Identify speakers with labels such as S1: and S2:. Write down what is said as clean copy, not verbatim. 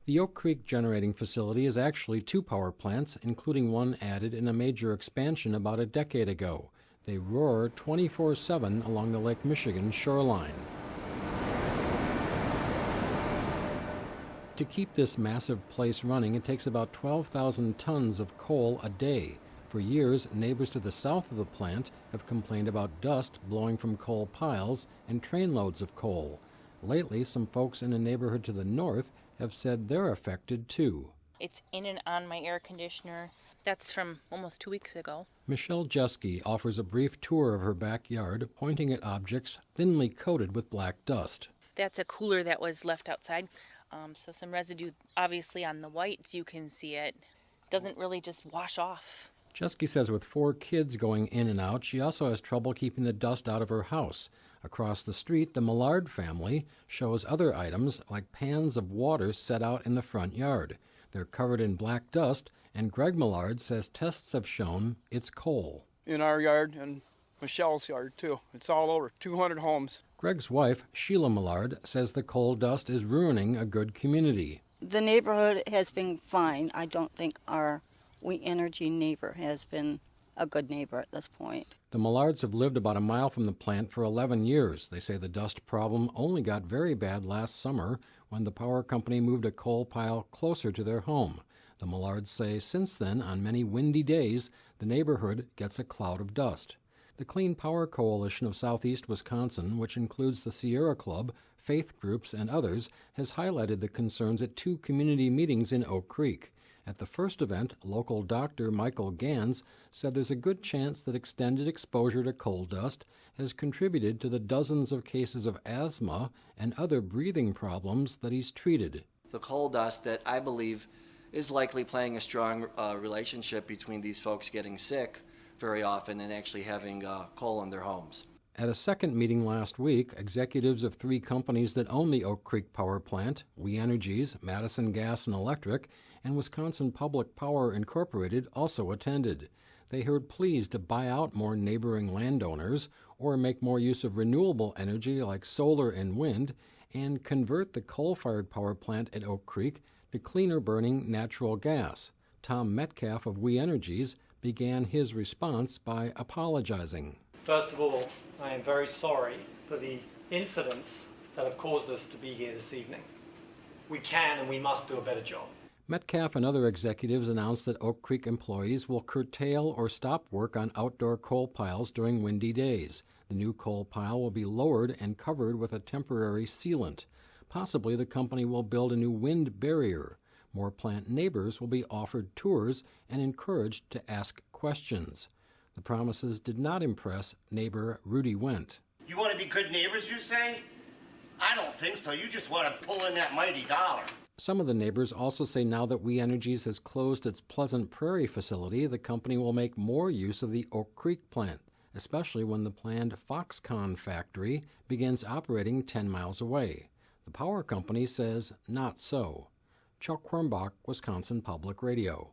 S1: The Oak Creek Generating Facility is actually two power plants, including one added in a major expansion about a decade ago. They roar 24/7 along the Lake Michigan shoreline. To keep this massive place running, it takes about 12,000 tons of coal a day. For years, neighbors to the south of the plant have complained about dust blowing from coal piles and trainloads of coal. Lately, some folks in a neighborhood to the north have said they're affected too.
S2: It's in and on my air conditioner. That's from almost 2 weeks ago.
S1: Michelle Jeske offers a brief tour of her backyard, pointing at objects thinly coated with black dust.
S2: That's a cooler that was left outside. So some residue, obviously on the whites, you can see it. Doesn't really just wash off.
S1: Jeske says with 4 kids going in and out, she also has trouble keeping the dust out of her house. Across the street, the Millard family shows other items like pans of water set out in the front yard. They're covered in black dust, and Greg Millard says tests have shown it's coal.
S3: In our yard and Michelle's yard, too. It's all over, 200 homes.
S1: Greg's wife, Sheila Millard, says the coal dust is ruining a good community.
S4: The neighborhood has been fine. I don't think our We Energy neighbor has been a good neighbor at this point.
S1: The Millards have lived about a mile from the plant for 11 years. They say the dust problem only got very bad last summer when the power company moved a coal pile closer to their home. The Millards say since then, on many windy days, the neighborhood gets a cloud of dust. The Clean Power Coalition of Southeast Wisconsin, which includes the Sierra Club, faith groups, and others, has highlighted the concerns at 2 community meetings in Oak Creek. At the first event, local doctor Michael Gans said there's a good chance that extended exposure to coal dust has contributed to the dozens of cases of asthma and other breathing problems that he's treated.
S5: The coal dust that I believe is likely playing a strong relationship between these folks getting sick very often and actually having coal in their homes.
S1: At a second meeting last week, executives of 3 companies that own the Oak Creek Power Plant, We Energies, Madison Gas and Electric, and Wisconsin Public Power Incorporated also attended. They heard pleas to buy out more neighboring landowners or make more use of renewable energy like solar and wind and convert the coal-fired power plant at Oak Creek to cleaner-burning natural gas. Tom Metcalf of We Energies began his response by apologizing.
S6: First of all, I am very sorry for the incidents that have caused us to be here this evening. We can and we must do a better job.
S1: Metcalf and other executives announced that Oak Creek employees will curtail or stop work on outdoor coal piles during windy days. The new coal pile will be lowered and covered with a temporary sealant. Possibly the company will build a new wind barrier. More plant neighbors will be offered tours and encouraged to ask questions. The promises did not impress neighbor Rudy Wendt.
S7: You want to be good neighbors, you say? I don't think so. You just want to pull in that mighty dollar.
S1: Some of the neighbors also say now that We Energies has closed its Pleasant Prairie facility, the company will make more use of the Oak Creek plant, especially when the planned Foxconn factory begins operating 10 miles away. The power company says not so. Chuck Quirmbach, Wisconsin Public Radio.